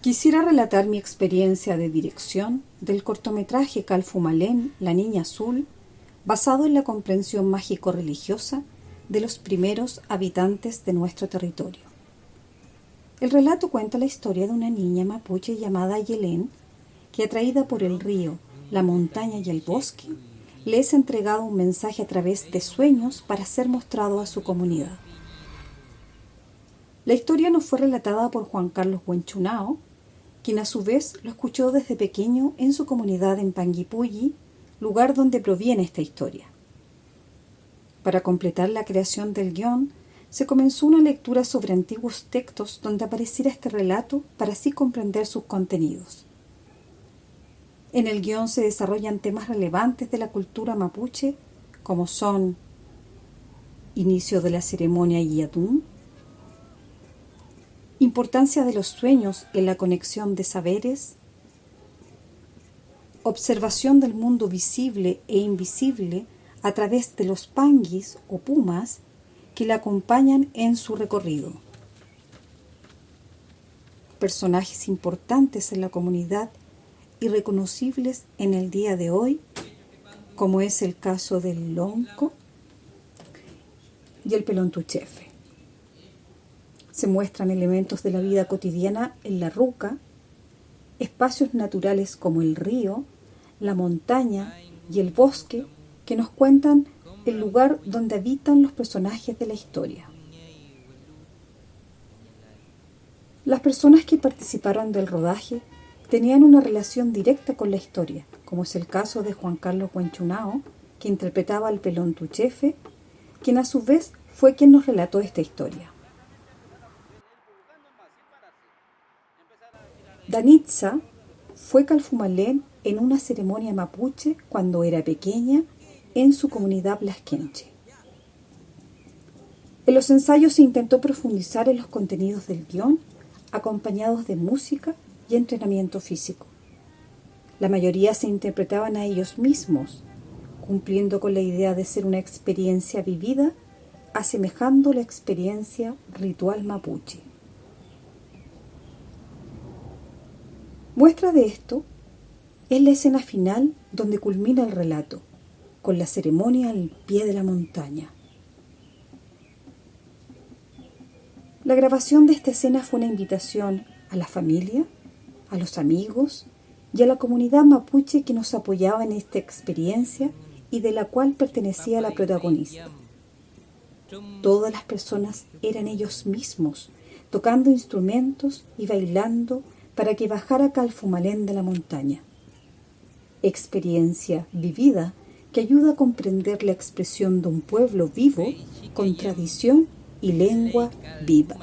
Quisiera relatar mi experiencia de dirección del cortometraje Calfumalén, La Niña Azul, basado en la comprensión mágico-religiosa de los primeros habitantes de nuestro territorio. El relato cuenta la historia de una niña mapuche llamada Yelén, que atraída por el río, la montaña y el bosque, le es entregado un mensaje a través de sueños para ser mostrado a su comunidad. La historia nos fue relatada por Juan Carlos Huenchunao, quien a su vez lo escuchó desde pequeño en su comunidad en Panguipulli, lugar donde proviene esta historia. Para completar la creación del guión, se comenzó una lectura sobre antiguos textos donde apareciera este relato para así comprender sus contenidos. En el guión se desarrollan temas relevantes de la cultura mapuche, como son inicio de la ceremonia Yiyatún, importancia de los sueños en la conexión de saberes, observación del mundo visible e invisible a través de los panguis o pumas que la acompañan en su recorrido. Personajes importantes en la comunidad y reconocibles en el día de hoy, como es el caso del Lonco y el Pelontuchefe. Se muestran elementos de la vida cotidiana en la ruca, espacios naturales como el río, la montaña y el bosque que nos cuentan el lugar donde habitan los personajes de la historia. Las personas que participaron del rodaje tenían una relación directa con la historia, como es el caso de Juan Carlos Huenchunao, que interpretaba al Pelontuchefe, quien a su vez fue quien nos relató esta historia. Danitza fue Calfumalén en una ceremonia mapuche cuando era pequeña en su comunidad Blasquenche. En los ensayos se intentó profundizar en los contenidos del guión, acompañados de música y entrenamiento físico. La mayoría se interpretaban a ellos mismos, cumpliendo con la idea de ser una experiencia vivida, asemejando la experiencia ritual mapuche. Muestra de esto es la escena final donde culmina el relato, con la ceremonia al pie de la montaña. La grabación de esta escena fue una invitación a la familia, a los amigos y a la comunidad mapuche que nos apoyaba en esta experiencia y de la cual pertenecía la protagonista. Todas las personas eran ellos mismos, tocando instrumentos y bailando para que bajara Calfumalén de la montaña. Experiencia vivida que ayuda a comprender la expresión de un pueblo vivo con tradición y lengua viva.